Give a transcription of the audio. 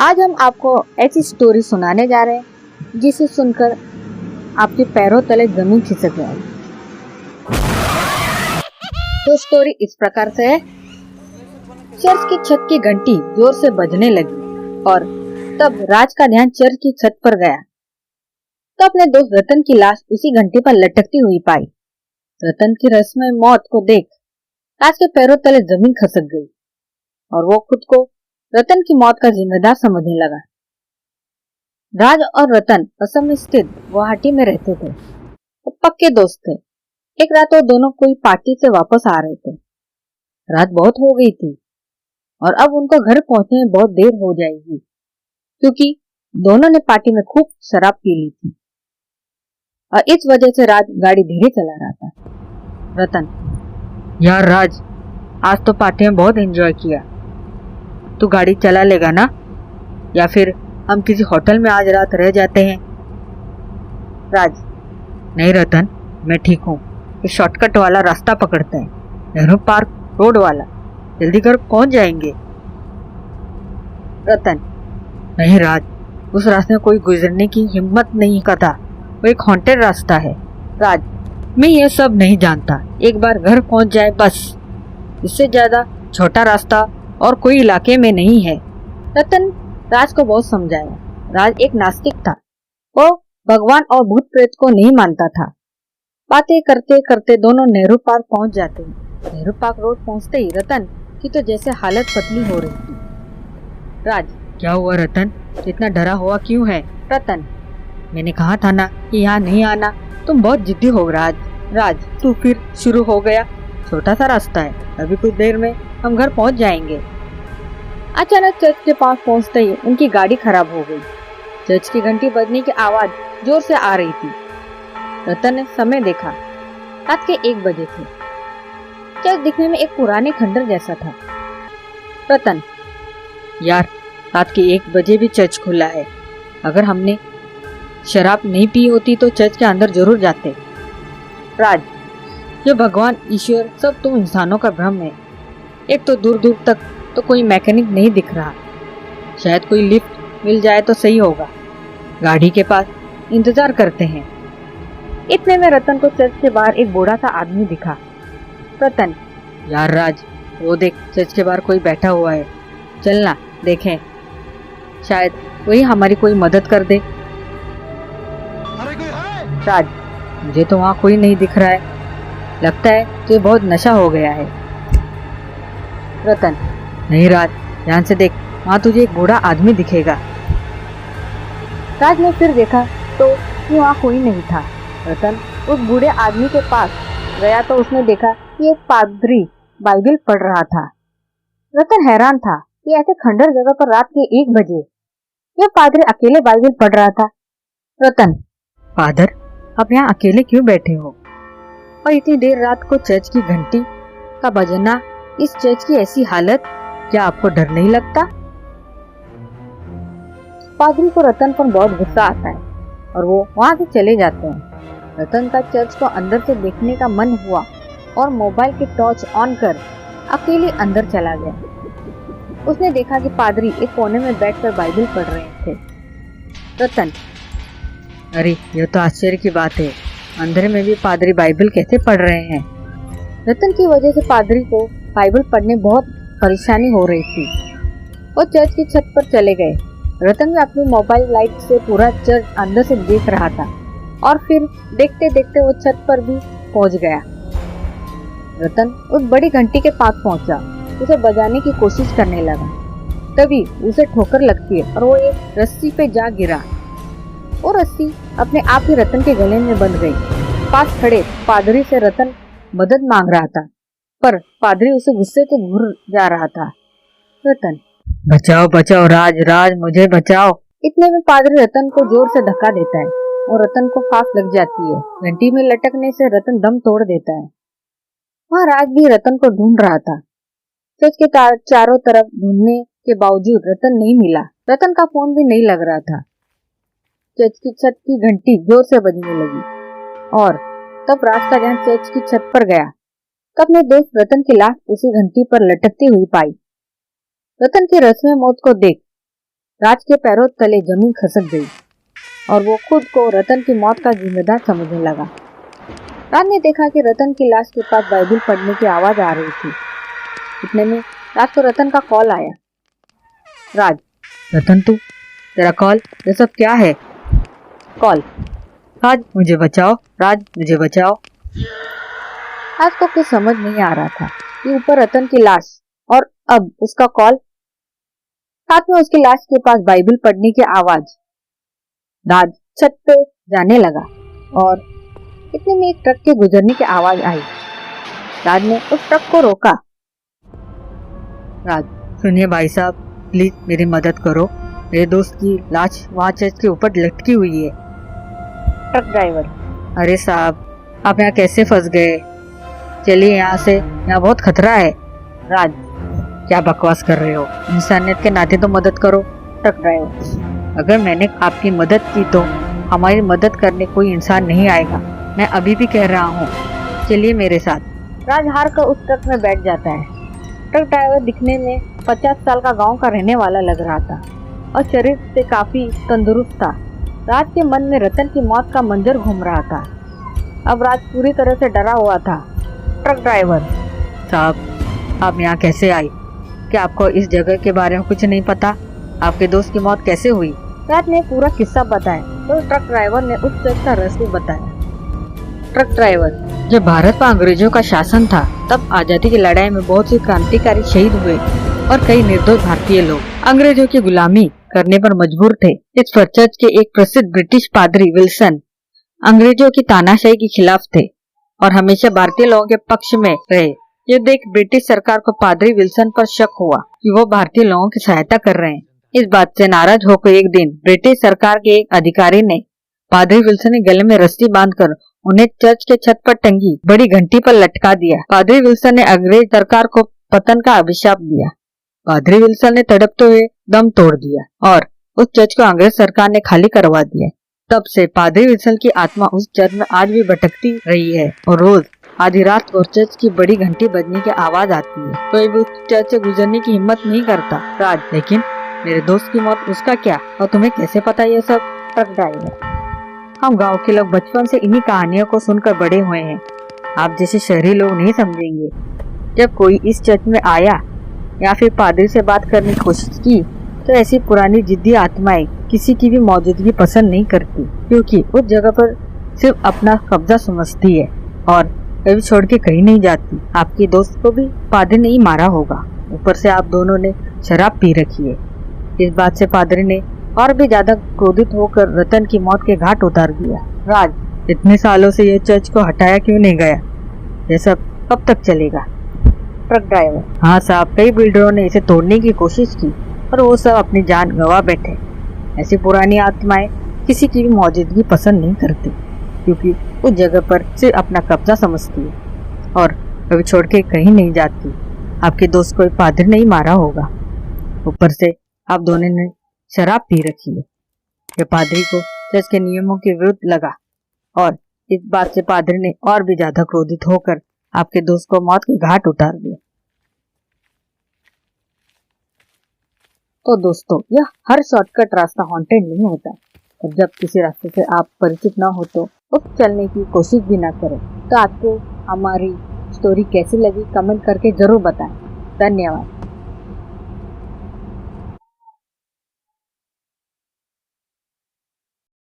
आज हम आपको ऐसी स्टोरी सुनाने जा रहे हैं जिसे सुनकर आपके पैरों तले जमीन खिसक जाए। तो स्टोरी इस प्रकार से है। चर्च की छत की घंटी जोर से बजने लगी और तब राज का ध्यान चर्च की छत पर गया तो अपने दोस्त रतन की लाश उसी घंटी पर लटकती हुई पाई। रतन की रस्म मौत को देख राज के पैरों तले जमीन खसक गई और वो खुद को रतन की मौत का जिम्मेदार समझने लगा। राज और रतन असम में स्थित गुवाहाटी में रहते थे और पक्के दोस्त थे। एक रात वो दोनों कोई पार्टी से वापस आ रहे थे। रात बहुत हो गई थी और अब उनको घर पहुंचने में बहुत देर हो जाएगी क्योंकि दोनों ने पार्टी में खूब शराब पी ली थी और इस वजह से राज गाड़ी धीरे चला रहा था। रतन, यार राज, आज तो पार्टी में बहुत एंजॉय किया, तू गाड़ी चला लेगा ना, या फिर हम किसी होटल में आज रात रह जाते हैं। राज, नहीं रतन, मैं ठीक हूँ, ये शॉर्टकट वाला रास्ता पकड़ते हैं, नेहरू पार्क रोड वाला, जल्दी घर पहुंच जाएंगे। रतन, नहीं राज, उस रास्ते में कोई गुजरने की हिम्मत नहीं करता, वो एक हॉन्टेड रास्ता है। राज, मैं ये सब नहीं जानता, एक बार घर पहुंच जाए बस, इससे ज्यादा छोटा रास्ता और कोई इलाके में नहीं है। रतन राज को बहुत समझाया। राज एक नास्तिक था, वो भगवान और भूत प्रेत को नहीं मानता था। बातें करते करते दोनों नेहरू पार्क पहुंच जाते हैं। नेहरू पार्क रोड पहुंचते ही रतन की तो जैसे हालत पतली हो रही थी। राज, क्या हुआ रतन, इतना डरा हुआ क्यों है? रतन, मैंने कहा था ना कि यहाँ नहीं आना, तुम बहुत जिद्दी हो राज। राज, तू फिर शुरू हो गया, छोटा सा रास्ता है, अभी कुछ देर में हम घर पहुंच जाएंगे। अचानक चर्च के पास पहुंचते ही उनकी गाड़ी खराब हो गई। चर्च की घंटी बजने की आवाज जोर से आ रही थी। रतन ने समय देखा, रात के 1 बजे थे। चर्च दिखने में एक पुराने खंडर जैसा था। रतन, यार, रात के 1 बजे भी चर्च खुला है, अगर हमने शराब नहीं पी होती तो चर्च के अंदर जरूर जाते। राज, ये भगवान ईश्वर सब तुम इंसानों का भ्रम है। एक तो दूर दूर तक तो कोई मैकेनिक नहीं दिख रहा, शायद कोई लिफ्ट मिल जाए तो सही होगा, गाड़ी के पास इंतजार करते हैं। इतने में रतन को चर्च के बाहर एक बूढ़ा सा आदमी दिखा। रतन, यार राज, वो देख, चर्च के बाहर कोई बैठा हुआ है, चलना देखें, शायद वही हमारी कोई मदद कर दे। राज, मुझे तो वहाँ कोई नहीं दिख रहा है, लगता है कि बहुत नशा हो गया है। रतन, नहीं राज, ध्यान से देख, वहाँ तुझे एक बूढ़ा आदमी दिखेगा। राज ने फिर देखा तो वहाँ कोई नहीं था। रतन उस बूढ़े आदमी के पास गया तो उसने देखा कि एक पादरी बाइबल पढ़ रहा था। रतन हैरान था कि ऐसे खंडर जगह पर रात के 1 बजे यह पादरी अकेले बाइबल पढ़ रहा था। रतन, फादर, आप यहाँ अकेले क्यों बैठे हो और इतनी देर रात को चर्च की घंटी का बजना, इस चर्च की ऐसी हालत, क्या आपको डर नहीं लगता? पादरी को रतन पर बहुत गुस्सा आता है और वो वहाँ से चले जाते हैं। रतन का चर्च को अंदर से देखने का मन हुआ और मोबाइल की टॉर्च ऑन कर अकेले अंदर चला गया। उसने देखा कि पादरी एक कोने में बैठकर बाइबल पढ़ रहे थे। रतन, अरे यह तो आश्चर्य की बात है, अंधेरे में भी पादरी बाइबल कैसे पढ़ रहे हैं? रतन की वजह से पादरी को बाइबल पढ़ने बहुत परेशानी हो रही थी। वो चर्च की छत पर चले गए। रतन भी अपनी मोबाइल लाइट से पूरा चर्च अंदर से देख रहा था और फिर देखते देखते वो छत पर भी पहुंच गया। रतन उस बड़ी घंटी के पास पहुंचा, उसे बजाने की कोशिश करने लगा। तभी उसे ठोकर लगती है और वो एक रस्सी पे जा गिरा। वो रस्सी अपने आप ही रतन के गले में बंध गई। पास खड़े पादरी से रतन मदद मांग रहा था, पर पादरी उसे गुस्से से घूर जा रहा था। रतन, बचाओ बचाओ राज, राज मुझे बचाओ। इतने में पादरी रतन को जोर से धक्का देता है और रतन को फांस लग जाती है। घंटी में लटकने से रतन दम तोड़ देता है। वहाँ राज भी रतन को ढूंढ रहा था। चर्च के चारों तरफ ढूंढने के बावजूद रतन नहीं मिला। रतन का फोन भी नहीं लग रहा था। चर्च की छत की घंटी जोर से बजने लगी और तब राज का ध्यान चर्च की छत पर गया तो अपने दोस्त रतन की लाश उसी घंटी पर लटकती हुई पाई। रतन की रस्म मौत को देख राज के पैरों तले जमीन खसक गई और वो खुद को रतन की मौत का जिम्मेदार समझने लगा। राज ने देखा कि रतन की लाश के पास बाइबल पढ़ने की आवाज आ रही थी। इतने में राज को रतन का कॉल आया। राज, रतन तू, तेरा कॉल, ये सब क्या है? कॉल, राज मुझे बचाओ, राज मुझे बचाओ। राज को कुछ समझ नहीं आ रहा था कि ऊपर रतन की लाश और अब उसका कॉल। साथ में उसकी लाश के पास बाइबल पढ़ने की आवाज। राज छत पे जाने लगा और इतने में एक ट्रक के गुजरने की आवाज आई। राज ने उस ट्रक को रोका। राज, सुनिए भाई साहब, प्लीज मेरी मदद करो, मेरे दोस्त की लाश वहाँ चर्च के ऊपर लटकी हुई है। ट्रक ड्राइवर, अरे साहब, आप यहाँ कैसे फंस गए? चलिए यहाँ से, यहाँ बहुत खतरा है। राज, क्या बकवास कर रहे हो, इंसानियत के नाते तो मदद करो। ट्रक ड्राइवर, अगर मैंने आपकी मदद की तो हमारी मदद करने कोई इंसान नहीं आएगा। मैं अभी भी कह रहा हूँ, चलिए मेरे साथ। राज हार कर उस ट्रक में बैठ जाता है। ट्रक ड्राइवर दिखने में 50 साल का गांव का रहने वाला लग रहा था और शरीर से काफी तंदुरुस्त था। राज के मन में रतन की मौत का मंजर घूम रहा था। अब राज पूरी तरह से डरा हुआ था। ट्रक ड्राइवर, साहब आप यहाँ कैसे आई? क्या आपको इस जगह के बारे में कुछ नहीं पता? आपके दोस्त की मौत कैसे हुई? राज ने पूरा किस्सा बताया तो ट्रक ड्राइवर ने उस चर्च का रहस्य बताया। ट्रक ड्राइवर, जब भारत पर अंग्रेजों का शासन था तब आजादी की लड़ाई में बहुत से क्रांतिकारी शहीद हुए और कई निर्दोष भारतीय लोग अंग्रेजों की गुलामी करने पर मजबूर थे। इस पर चर्च के एक प्रसिद्ध ब्रिटिश पादरी विल्सन अंग्रेजों की तानाशाही के खिलाफ थे और हमेशा भारतीय लोगों के पक्ष में रहे। ये देख ब्रिटिश सरकार को पादरी विल्सन पर शक हुआ कि वो भारतीय लोगों की सहायता कर रहे हैं। इस बात से नाराज होकर एक दिन ब्रिटिश सरकार के एक अधिकारी ने पादरी विल्सन के गले में रस्सी बांधकर उन्हें चर्च के छत पर टंगी बड़ी घंटी पर लटका दिया। पादरी विल्सन ने अंग्रेज सरकार को पतन का अभिशाप दिया। पादरी विल्सन ने तड़पते हुए दम तोड़ दिया और उस चर्च को अंग्रेज सरकार ने खाली करवा दिया। तब से पादरी विल्सन की आत्मा उस चर्च में आज भी भटकती रही है और रोज आधी रात को चर्च की बड़ी घंटी बजने की आवाज आती है। कोई भी उस चर्च से गुजरने की हिम्मत नहीं करता। राज, लेकिन मेरे दोस्त की मौत, उसका क्या और तुम्हें कैसे पता ये सब? ट्रक ड्राइवर, हम गांव के लोग बचपन से इन्हीं कहानियों को सुनकर बड़े हुए हैं। आप जैसे शहरी लोग नहीं समझेंगे। जब कोई इस चर्च में आया या फिर पादरी से बात करने की कोशिश की तो ऐसी पुरानी जिद्दी आत्माएं किसी की भी मौजूदगी पसंद नहीं करती, क्योंकि उस जगह पर सिर्फ अपना कब्जा समझती है और कभी छोड़ के कहीं नहीं जाती। आपके दोस्त को भी पादरी ने ही मारा होगा। ऊपर से आप दोनों ने शराब पी रखी है। इस बात से पादरी ने और भी ज्यादा क्रोधित होकर रतन की मौत के घाट उतार दिया। राज, इतने सालों से ये चर्च को हटाया क्यों नहीं गया? ये सब कब तक चलेगा? ट्रक ड्राइवर, हाँ साहब, कई बिल्डरों ने इसे तोड़ने की कोशिश की और वो सब अपनी जान गंवा बैठे। ऐसी पुरानी आत्माएं किसी की भी मौजूदगी पसंद नहीं करती, क्योंकि उस जगह पर सिर्फ अपना कब्जा समझती है और कभी छोड़ के कहीं नहीं जाती। आपके दोस्त को पादरी ने ही मारा होगा। ऊपर से आप दोनों ने शराब पी रखी है। ये पादरी को चर्च के नियमों के विरुद्ध लगा और इस बात से पादरी ने और भी ज्यादा क्रोधित होकर आपके दोस्त को मौत के घाट उतार दिया। तो दोस्तों, यह हर शॉर्टकट रास्ता हॉन्टेड नहीं होता और जब किसी रास्ते से आप परिचित न हो तो उस चलने की कोशिश भी न करें। तो आपको हमारी स्टोरी कैसी लगी कमेंट करके जरूर बताएं। धन्यवाद।